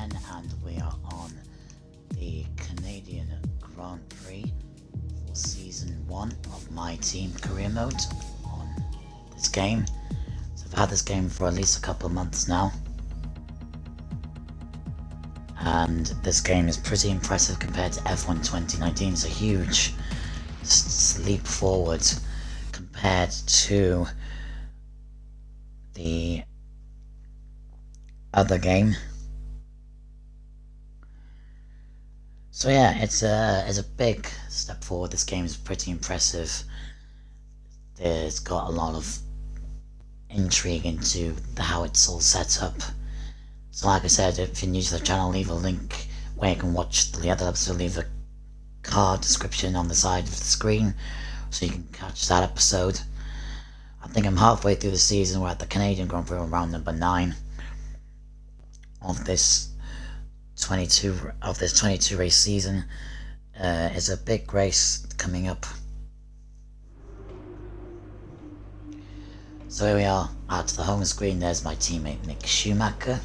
again, and we are on the Canadian Grand Prix for Season 1 of my team career mode on this game. So I've had this game for at least a couple of months now, and this game is pretty impressive compared to F1 2019. It's a huge leap forward compared to the other game. So yeah, it's a big step forward. This game is pretty impressive. There's got a lot of intrigue into how it's all set up. So like I said, if you're new to the channel, leave a link where you can watch the other episode. Leave a card description on the side of the screen so you can catch that episode. I think I'm halfway through the season. We're at the Canadian Grand Prix, round number 9 of this 22 race season. Is a big race coming up. So here we are at the home screen. There's my teammate Mick Schumacher.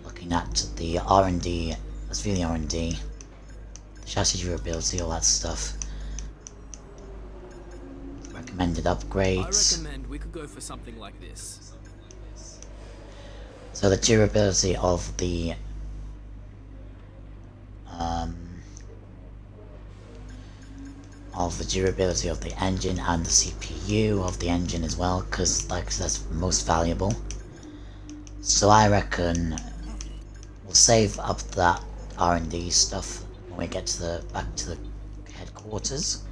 Looking at the R&D. Let's view the R&D, the chassis durability, all that stuff. Recommended upgrades. I recommend we could go for something like this. So the durability of the durability of the engine, and the CPU of the engine as well, because like that's most valuable. So I reckon we'll save up that R&D stuff when we get to back to the headquarters.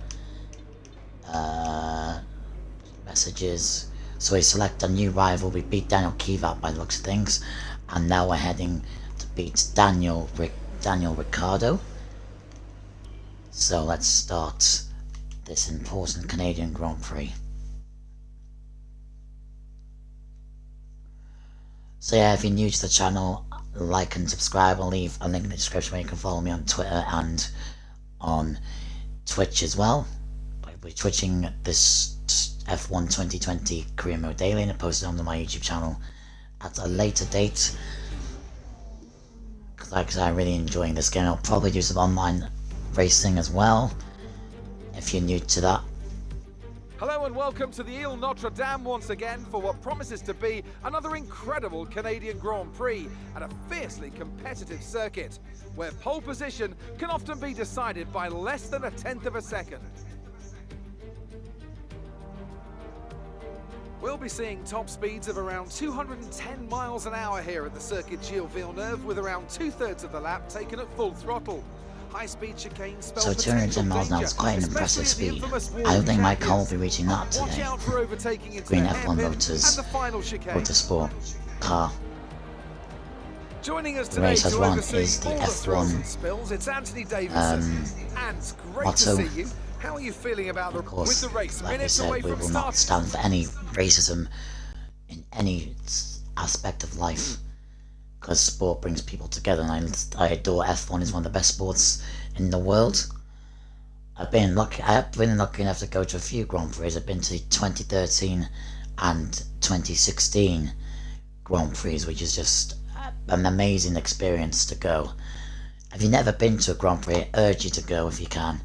Messages. So we select a new rival. We beat Daniel Kivat by the looks of things, and now we're heading to beat Daniel Ricciardo. So let's start this important Canadian Grand Prix. So yeah, if you're new to the channel, like and subscribe. I'll leave a link in the description where you can follow me on Twitter and on Twitch as well. I'll be twitching this F1 2020 career mode daily and posted on my YouTube channel at a later date. Because like I said, I'm really enjoying this game. I'll probably do some online racing as well, if you're new to that. Hello and welcome to the Ile Notre Dame once again for what promises to be another incredible Canadian Grand Prix at a fiercely competitive circuit, where pole position can often be decided by less than 1/10 of a second. We'll be seeing top speeds of around 210 miles an hour here at the Circuit Gilles Villeneuve, with around 2/3 of the lap taken at full throttle. High-speed chicanes spell So 210 miles an hour is quite an impressive speed. I don't think my car will be reaching that today. Green F1 Motors Motorsport car. Joining us The today race has to one oversee is the all thrills and F1 spills. It's Anthony Davidson. And great motto. to see you. How are you feeling about Of course, with the race? like I Minutes said, away we from will not start. stand for any racism in any aspect of life, because sport brings people together, and I adore F1. Is one of the best sports in the world. I've been lucky enough to go to a few Grand Prix. I've been to 2013 and 2016 Grand Prix, which is just an amazing experience to go. If you've never been to a Grand Prix, I urge you to go if you can.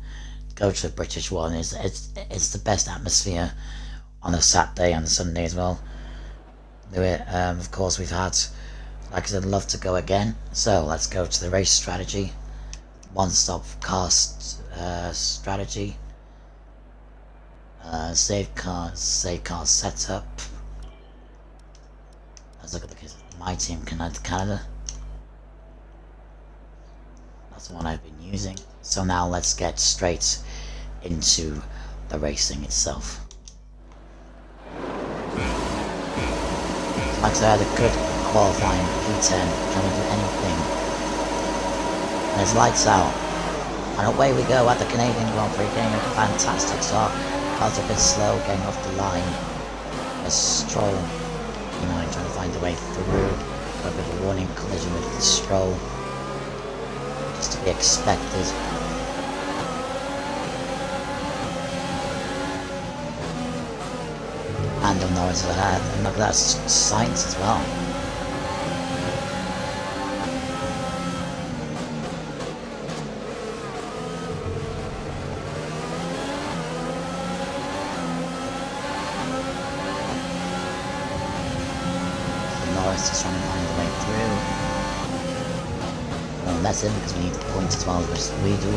Go to a British one. It's the best atmosphere on a Saturday and a Sunday as well. Of course, we've had, like I said, love to go again. So let's go to the race strategy. One-stop cast strategy. Save car setup. Let's look at my team, Canada. That's the one I've been using. So now let's get straight into the racing itself. Like I said, I had a good qualifying P10, trying to do anything. And it's lights out. And away we go at the Canadian Grand Prix, getting a fantastic start. Car's a bit slow, getting off the line. As Stroll, trying to find a way through. Got a bit of a warning collision with the Stroll. Just to be expected. Lando Norris ahead, and look at that, science as well. let him because we need the points as well as we do.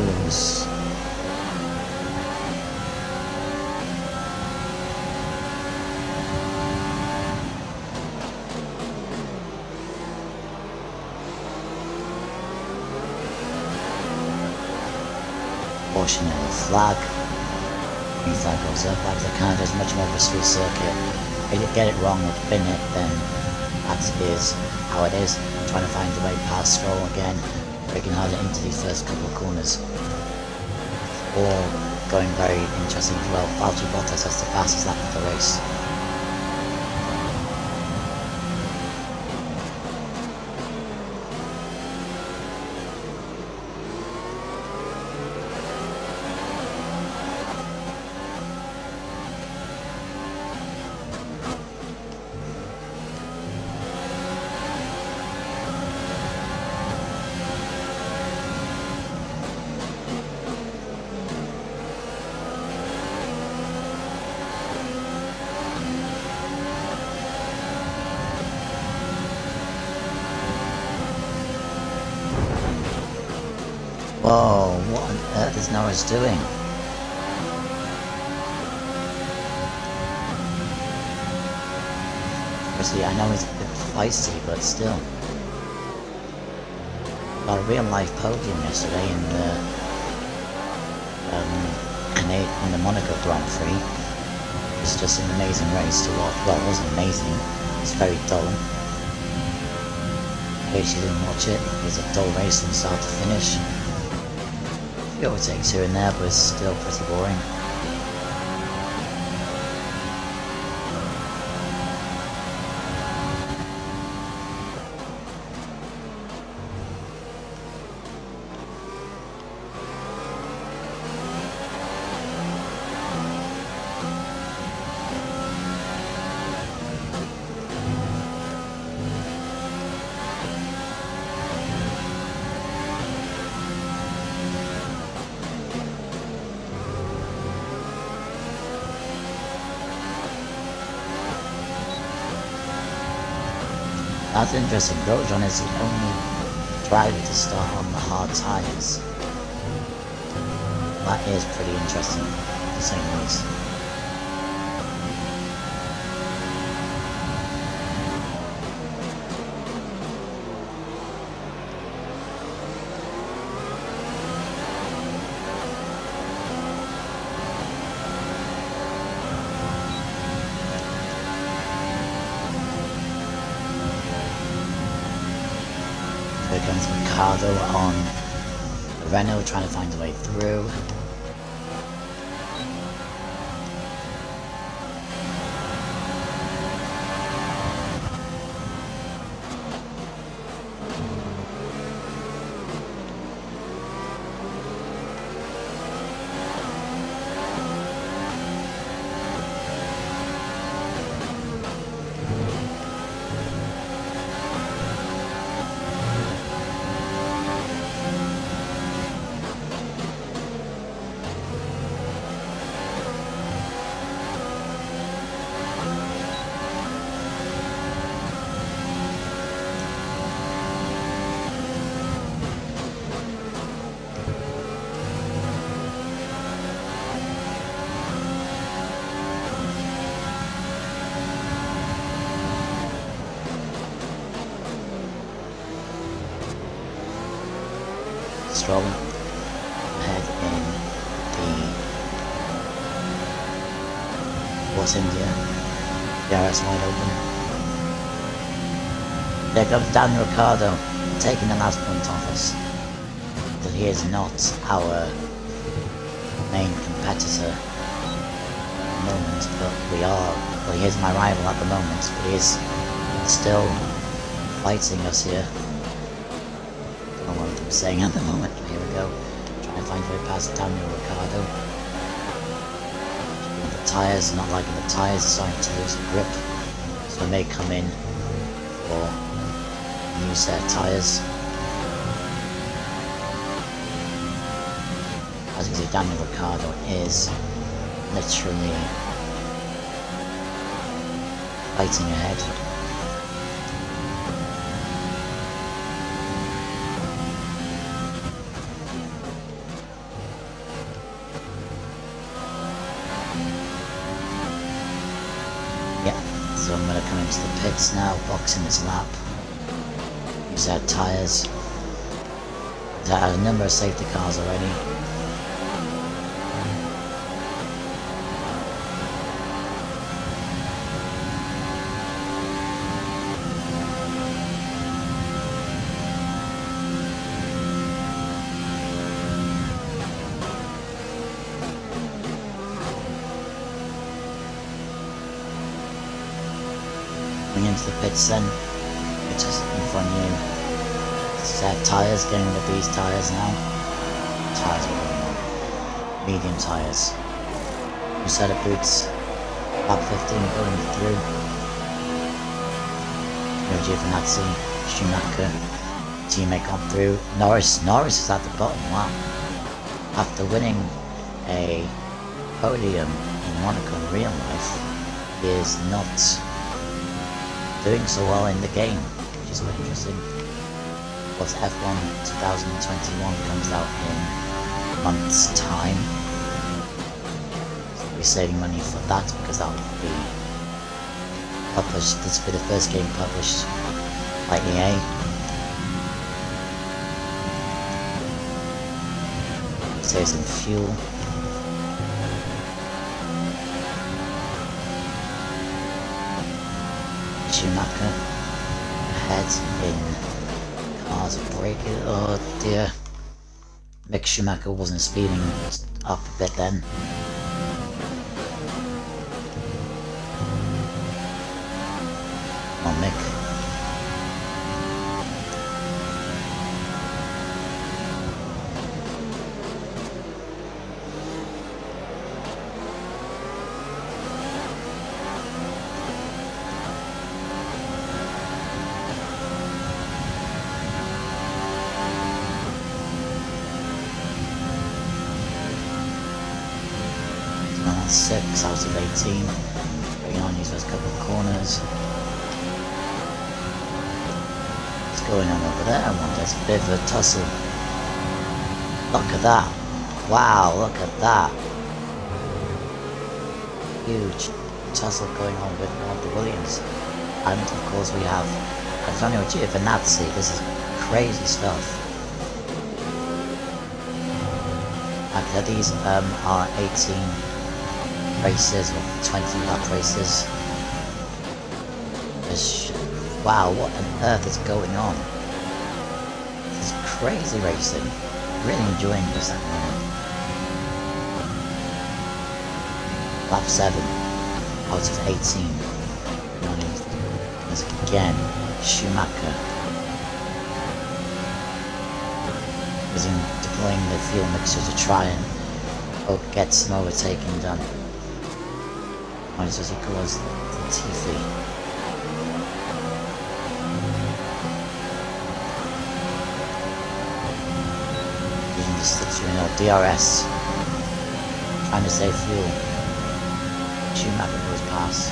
Portion of the flag. Green flag goes up. Like Canada is much more of a smooth circuit. If you get it wrong or spin it, then that is how it is. I'm trying to find the way past Stroll again, breaking harder into these first couple of corners. All going very interesting as well. Valtteri Bottas has the fastest lap of the race. Whoa, what on earth is Norris doing? Obviously, I know he's a bit feisty, but still. Got a real life podium yesterday in the Monaco Grand Prix. It was just an amazing race to watch. Well, it wasn't amazing. It was very dull. In case you didn't watch it, it was a dull race from start to finish. A few overtakes here and there, but it's still pretty boring. That's interesting. Grosjean is the only driver to start on the hard tyres. That is pretty interesting, to say the least. Here comes Ricardo on the Renault, trying to find a way through. Stroll ahead in the Force India. DRS wide open. There comes Daniel Ricciardo taking the last point off us. But he is not our main competitor at the moment, but we are. Well, he is my rival at the moment, but he is still fighting us here. What I'm saying at the moment. Here we go. Trying to find a way past Daniel Ricciardo. The tyres, not liking the tyres, starting to lose grip. So they may come in for a new set of tyres. As you can see, Daniel Ricciardo is literally fighting ahead. into the pits now, boxing this lap. He's had tyres. He's had a number of safety cars already. Coming into the pits then, which is in front of you. Tyres, getting rid of these tyres now. Tyres are going on. Medium tyres. New set of boots. Lap 15 going through. No Giovinazzi, Schumacher. Teammate gone through. Norris is at the bottom. Wow. After winning a podium in Monaco in real life, he is not doing so well in the game, which is quite interesting. Of course, F1 2021 comes out in a month's time. So we'll be saving money for that because that will be published. This will be the first game published by EA. Save some fuel. Schumacher ahead in cars braking. Oh dear. Mick Schumacher wasn't speeding up a bit then. Come on, Mick. on 6 out of 18. Bringing on these first couple of corners. What's going on over there? I wonder, it's a bit of a tussle. Look at that. Wow, look at that. Huge tussle going on with one of the Williams. And of course we have Antonio Giovinazzi. This is crazy stuff. And these are 18 races or 20 lap races. Wow, what on earth is going on? This is crazy racing. Really enjoying this at the moment. Lap 7 out of 18. Once again, Schumacher is deploying the fuel mixture to try and get some overtaking done. As he calls Latifi. Using the sticks DRS. Trying to save fuel. Schumacher goes past.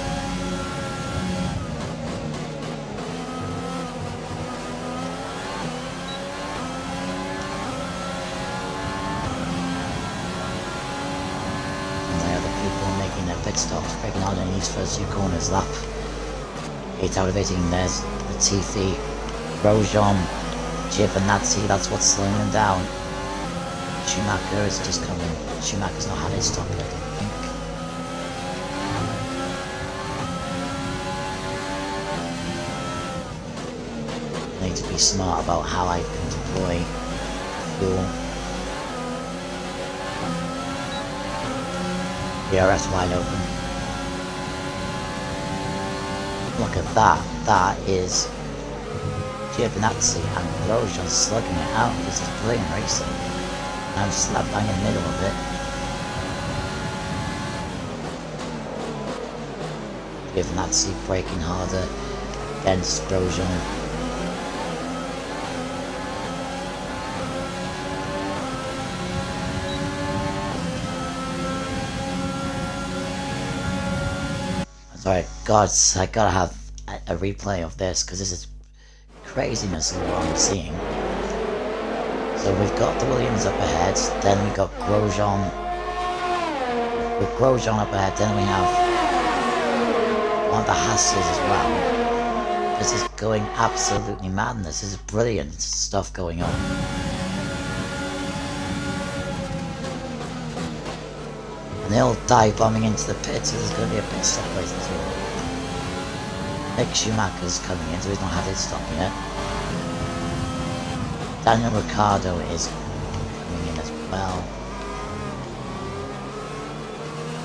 Pit stops, breaking out in these first two corners. Lap 8 out of 18. There's Latifi, Grosjean, Giovinazzi. That's what's slowing them down. Schumacher is just coming. Schumacher's not had his stop yet, I think. I need to be smart about how I can deploy fuel. DRS wide open. Look at that. That is Giovinazzi and Grosjean slugging it out. This is brilliant racing. I'm slap bang in the middle of it. Giovinazzi braking harder against Grosjean. Sorry, gods, I gotta have a replay of this because this is craziness of what I'm seeing. So we've got the Williams up ahead, then we got Grosjean. With Grosjean up ahead, then we have want the hassles as well. This is going absolutely madness. This is brilliant stuff going on. And they all dive bombing into the pit, so there's going to be a pit stop place as well. Mick Schumacher's coming in, so he's not had his stop yet. Daniel Ricciardo is coming in as well.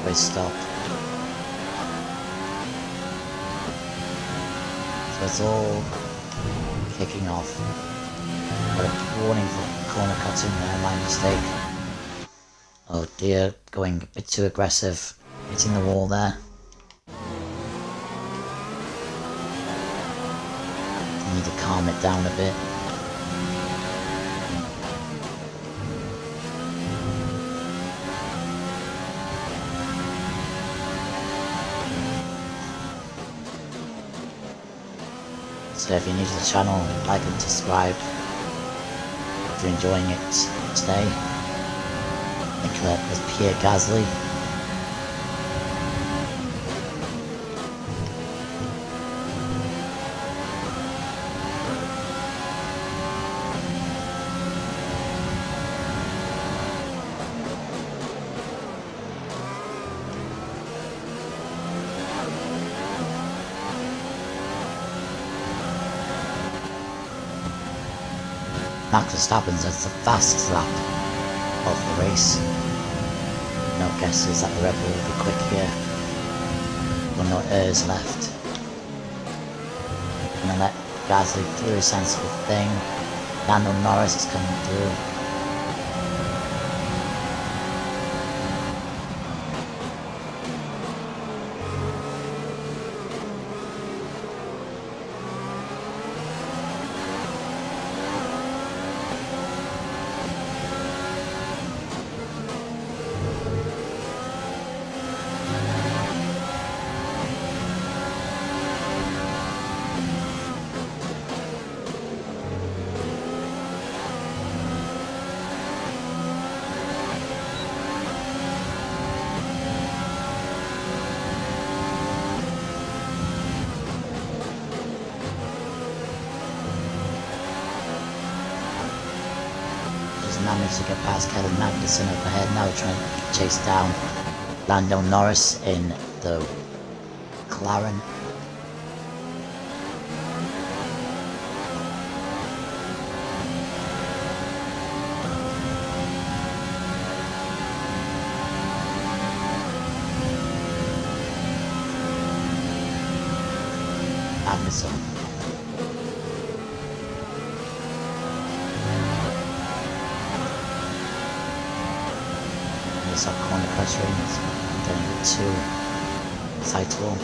For his stop. So it's all kicking off. Got a warning for corner cutting there, my mistake. Oh dear, going a bit too aggressive, hitting the wall there. Need to calm it down a bit. So if you're new to the channel, like and subscribe. If you're enjoying it today, Nicola is Pierre Gasly. Max Verstappen's that's the fastest lap of the race. No guesses that the Red Bull will be quick here. Well, no airs left. And then let Gasly through a sensible thing. Lando Norris is coming through. Managed to get past Kevin Magnussen up ahead, now trying to chase down Lando Norris in the McLaren. Magnussen. Up corner pressure and then to side to wall.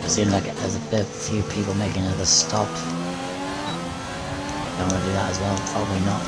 Seems like there's a few people making another stop. Don't want to do that as well, probably not.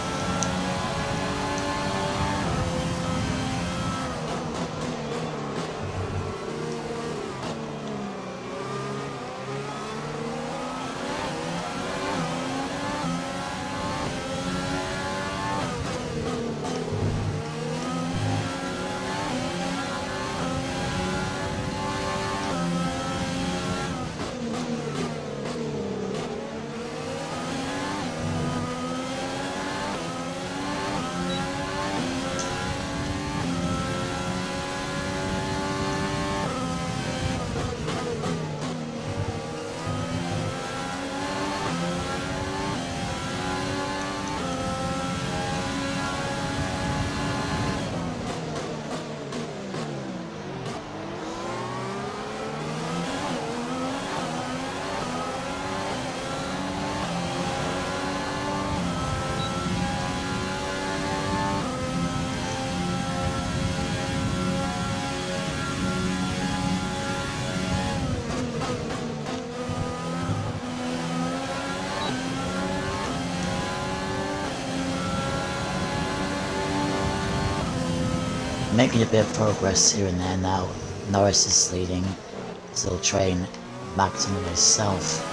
making a bit of progress here and there now. Norris is leading his little train back to himself.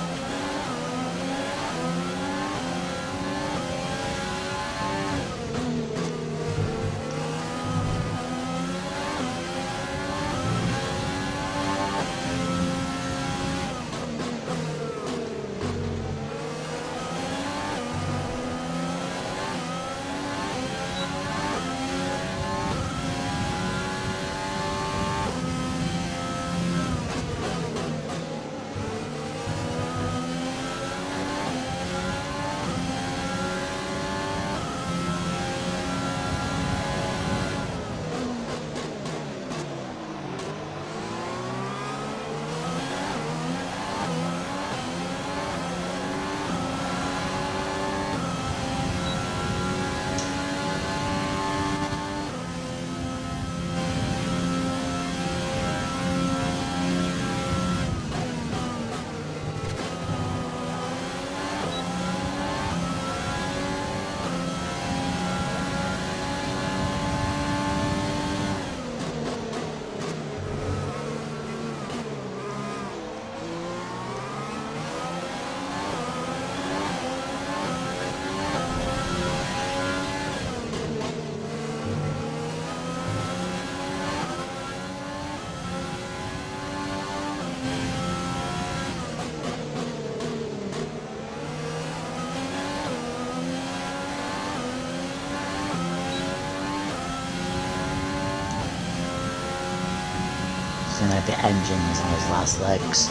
Like the engine is on his last legs,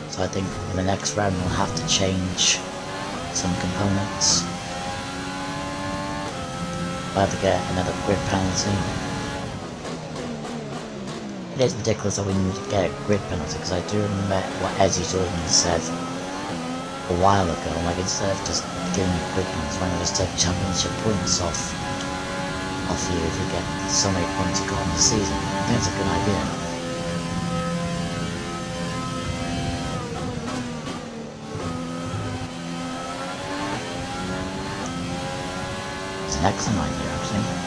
so I think in the next round we'll have to change some components. We'll have to get another grid penalty. It is ridiculous that we need to get a grid penalty, because I do remember what Eddie Jordan said a while ago, like instead of just giving a grid penalty, why not just take championship points off you if you get so many points you got in the season. I think it's a good idea. Excellent idea, actually.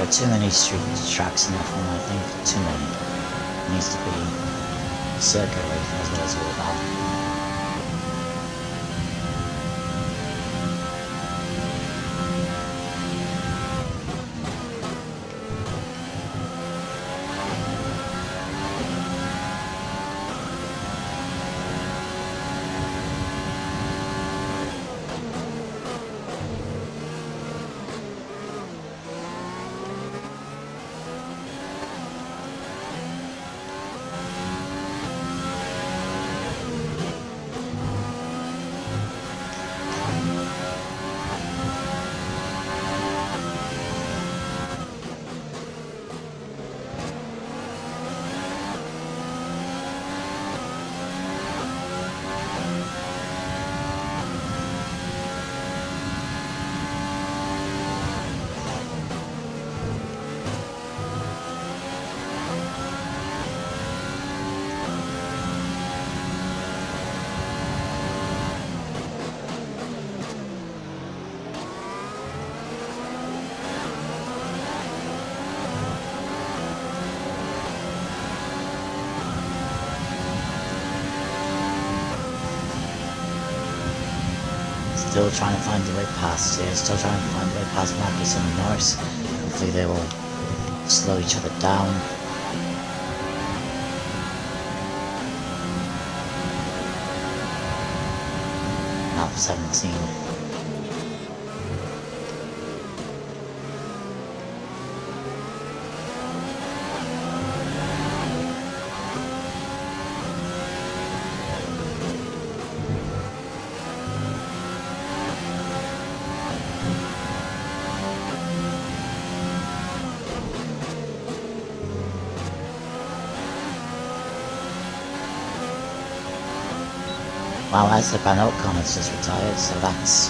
There are too many street tracks in F1, I think. Too many. It needs to be circuit racing, that's what it's all about. Still trying to find the way past here, still trying to find the way past Marcus and Norris. Hopefully they will slow each other down. 17. Well, Esteban Ocon has just retired, so that's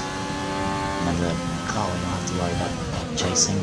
another car we don't have to worry about chasing.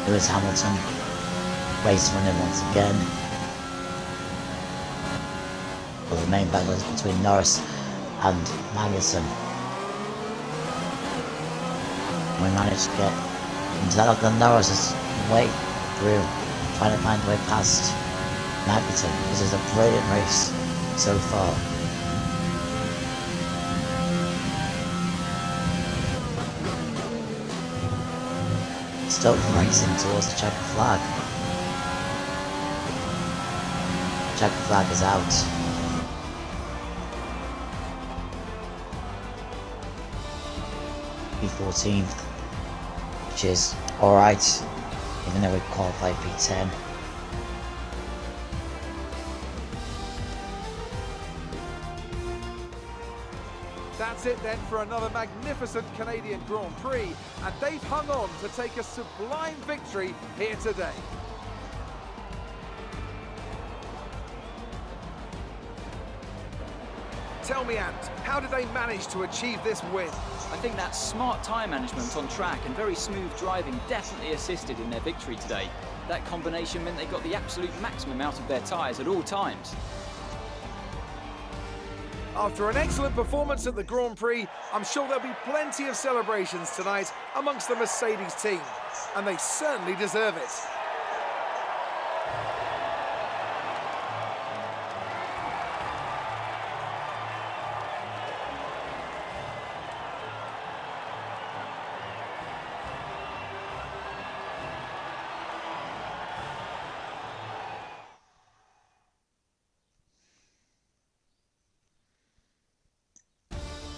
Lewis Hamilton, race winner once again. Well, the main battle is between Norris and Magnussen. We managed to get into that, and Norris is way through, trying to find a way past Magnussen. This is a brilliant race so far. Still racing towards the checker flag. Checker flag is out. P14, which is alright, even though we qualified P10. That's it then for another magnificent Canadian Grand Prix, and they've hung on to take a sublime victory here today. Tell me, Ant, how did they manage to achieve this win? I think that smart tyre management on track and very smooth driving definitely assisted in their victory today. That combination meant they got the absolute maximum out of their tyres at all times. After an excellent performance at the Grand Prix, I'm sure there'll be plenty of celebrations tonight amongst the Mercedes team, and they certainly deserve it.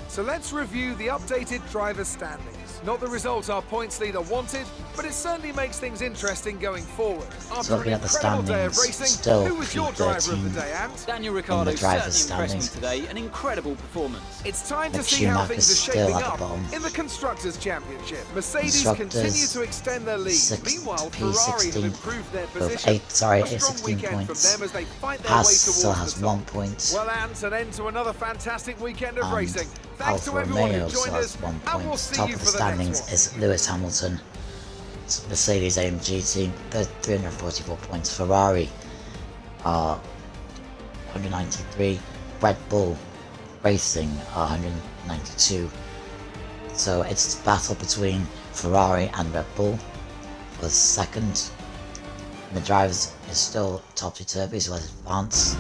So let's review the updated drivers' standings. Not the result our points leader wanted, but it certainly makes things interesting going forward. After looking an at the incredible day of standings, racing, still who was your driver of the P13 day, Ant? Daniel Ricciardo drivers' certainly impressed me standings. today, an incredible performance. It's time to Mick see how Schumacher's things are still shaping at the up bottom. in the Constructors' Championship. Mercedes Constructors, continue to extend their lead. Meanwhile, Ferrari have P16 improved their with position. A strong 16 weekend points. from them as they fight their Haas way still towards has the 1 top. point. Well, Ant, an end to another fantastic weekend of And racing. Thanks to Alfa everyone who Romeo still joined has us, 1 and point. we'll see Top you of the for the next standings one. is Lewis Hamilton. Mercedes AMG team, 344 points. Ferrari are 193. Red Bull Racing are 192. So it's a battle between Ferrari and Red Bull for the second. And the drivers is still topsy-turvy, so let's advance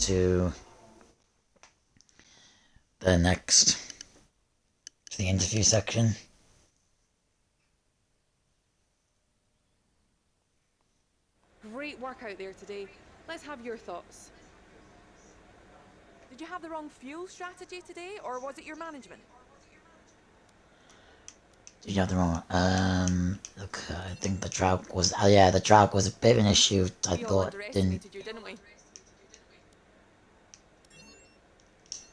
to the next, to the interview section. Great work out there today. Let's have your thoughts. Did you have the wrong fuel strategy today, or was it your management? Did you have the wrong? Look, I think the drag was. Oh yeah, the drag was a bit of an issue. I We all thought didn't. underestimated you, didn't we?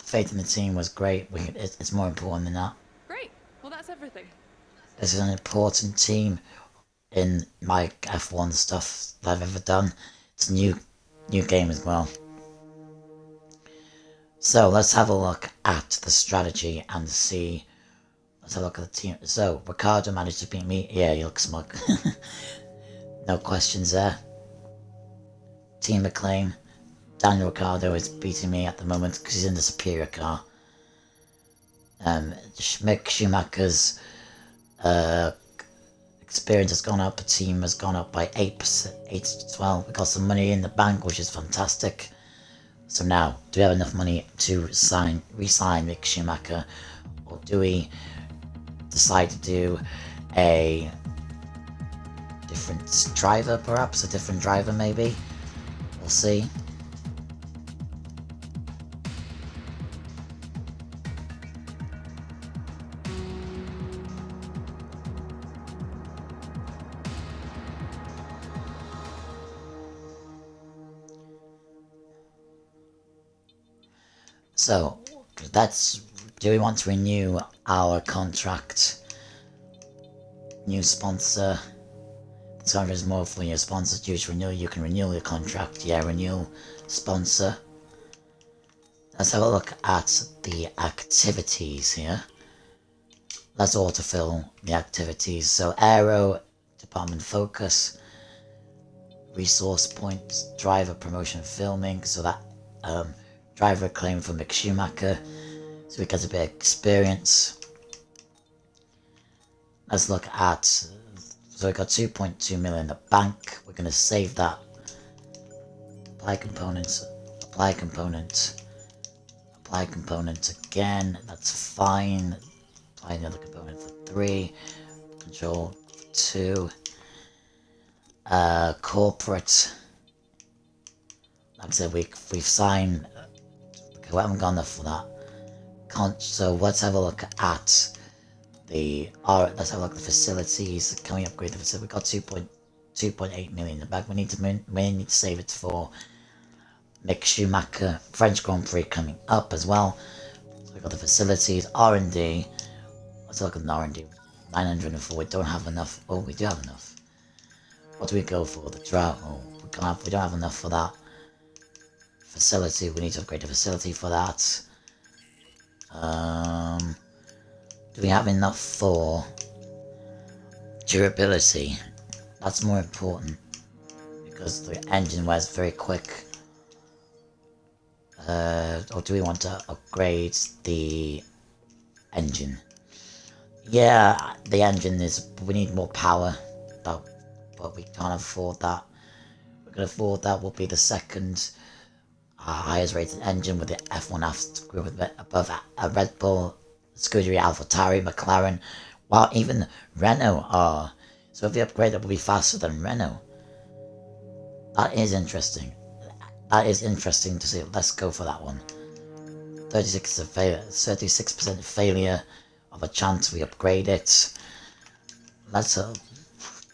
Faith in the team was great. It's more important than that. Great. Well, that's everything. This is an important team in my F1 stuff that I've ever done. It's a new game as well. So let's have a look at the strategy and see. Let's have a look at the team. So Ricardo managed to beat me. Yeah, he looks smug. No questions there. Team McLean. Daniel Ricciardo is beating me at the moment because he's in the superior car. Mick Schumacher's experience has gone up. The team has gone up by 8%, 8 to 12. We got some money in the bank, which is fantastic. So now, do we have enough money to re-sign Mick Schumacher, or do we decide to do a different driver, perhaps? A different driver, maybe? We'll see. So, do we want to renew our contract? New sponsor. This contract is more for your sponsors due to renewal. You can renew your contract. Yeah, renew sponsor. Let's have a look at the activities here. Let's autofill the activities. So, aero, department focus, resource points, driver promotion filming. So that, driver acclaim for Mick Schumacher, so he gets a bit of experience. Let's look at, so we got 2.2 million in the bank. We're going to save that. Apply components, apply component, apply component again. That's fine. Apply another component for 3. Control 2. Corporate. Like I said, we've signed. We haven't gone enough for that. So let's have a look at the. Let's have a look at the facilities. Can we upgrade the facility? We got 2.8 million in the bag. We need to save it for Mick Schumacher French Grand Prix coming up as well. So we got the facilities, R&D. Let's look at the R&D. 904. We don't have enough. Oh, we do have enough. What do we go for? The drought. Oh, we don't have enough for that. Facility, we need to upgrade the facility for that. Do we have enough for durability? That's more important because the engine wears very quick. Or do we want to upgrade the engine? Yeah, the engine is. We need more power, but we can't afford that. We can afford that. Will be the second highest rated engine with the F1 group above a Red Bull, Scuderia AlphaTauri, McLaren, while even Renault are. So if we upgrade it, will be faster than Renault. That is interesting. That is interesting to see. Let's go for that one. 36% failure of a chance we upgrade it. Let's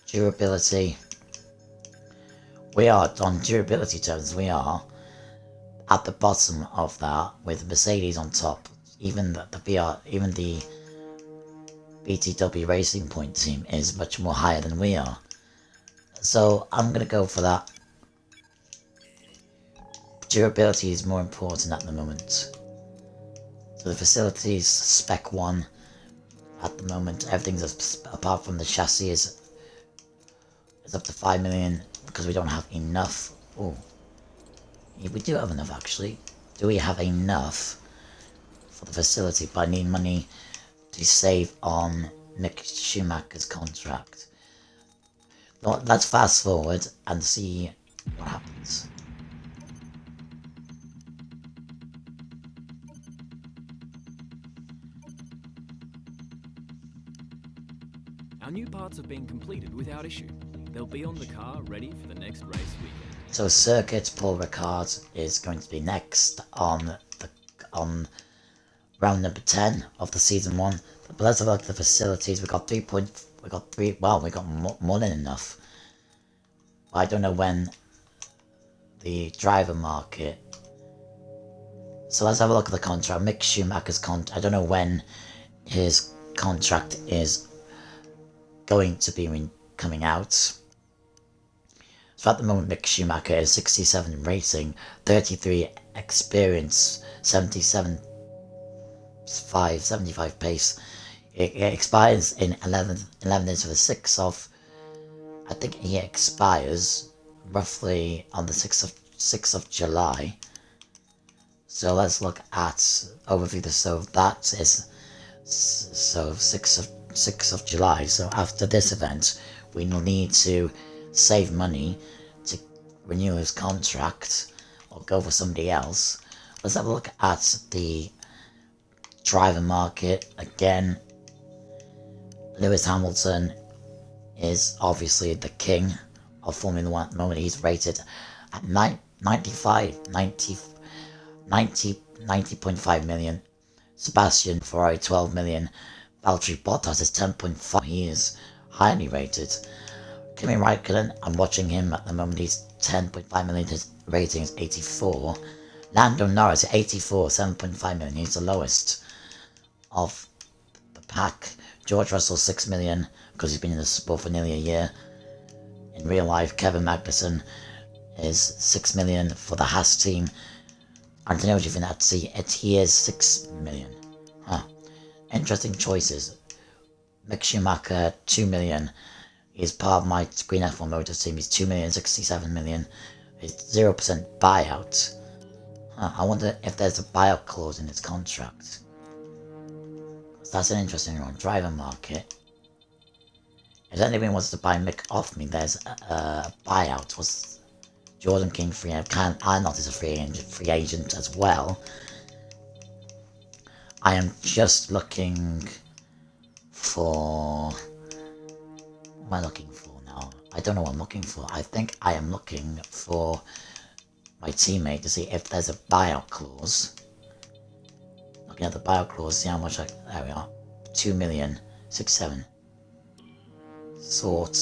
durability. We are on durability terms. We are at the bottom of that with Mercedes on top. Even the BTW Racing Point team is much more higher than we are. So I'm gonna go for that. Durability is more important at the moment. So the facilities spec 1 at the moment. Everything's apart from the chassis is up to 5 million because we don't have enough. Oh. Yeah, we do have enough actually. Do we have enough for the facility? But I need money to save on Mick Schumacher's contract. Let's fast forward and see what happens. Our new parts have been completed without issue. They'll be on the car ready for the next race weekend. So Circuit Paul Ricard is going to be next on the on round number 10 of the season 1. But let's have a look at the facilities. We got more than enough. I don't know when the driver market. So let's have a look at the contract. Mick Schumacher's contract. I don't know when his contract is going to be coming out. So at the moment, Mick Schumacher is 67 racing, 33 experience, 75 pace. It expires in 11 days for the 6th of. I think he expires roughly on the 6th of July. So let's look at overview. So that is 6th of July. So after this event, we will need to save money to renew his contract or go for somebody else. Let's have a look at the driver market again. Lewis Hamilton is obviously the king of Formula 1 at the moment. He's rated at 90.5 million. Sebastian Ferrari 12 million. Valtteri Bottas is 10.5. He is highly rated. Kimi Raikkonen, I'm watching him at the moment. He's 10.5 million. His rating is 84. Lando Norris 84, 7.5 million. He's the lowest of the pack. George Russell 6 million because he's been in the sport for nearly a year. In real life, Kevin Magnussen is 6 million for the Haas team. Antonio Giovinazzi, he is 6 million. Interesting choices. Mick Schumacher 2 million. He's part of my Green F1 Motors team. He's 2 million, 67 million. It's 0% buyout. I wonder if there's a buyout clause in his contract. That's an interesting one. Driver market. If anybody wants to buy Mick off me, there's a buyout. Was Jordan King free? I'm not as a free agent as well. I am just looking for. What am I looking for now? I don't know what I'm looking for. I think I am looking for my teammate to see if there's a buyout clause. Looking at the buyout clause, see how much there we are. 2 million, 6, 7. Sort.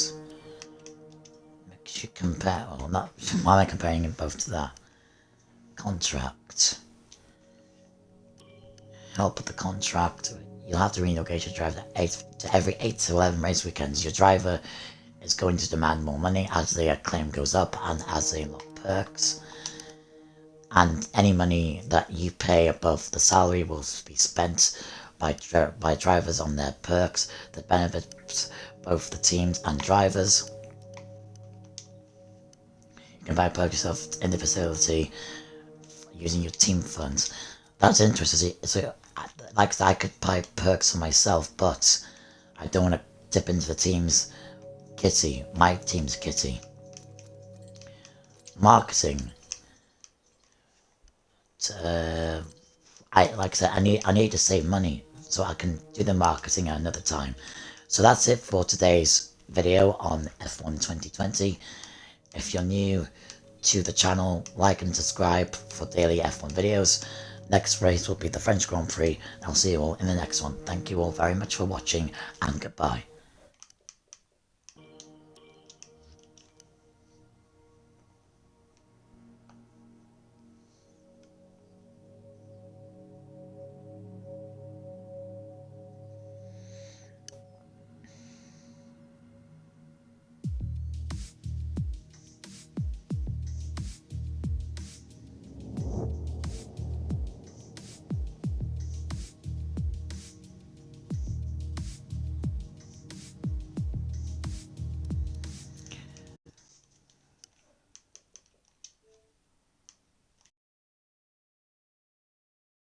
Makes you compare. Well, not. Why am I comparing them both to that? Contract. Help with the contract. You'll have to renegotiate your driver to every 8 to 11 race weekends. Your driver is going to demand more money as their claim goes up and as they unlock perks. And any money that you pay above the salary will be spent by drivers on their perks that benefits both the teams and drivers. You can buy perks yourself in the facility using your team funds. That's interesting. So, like I could buy perks for myself, but I don't want to dip into the team's kitty, my team's kitty. Marketing. Like I said, I need to save money so I can do the marketing at another time. So that's it for today's video on F1 2020. If you're new to the channel, like and subscribe for daily F1 videos. Next race will be the French Grand Prix. I'll see you all in the next one. Thank you all very much for watching and goodbye.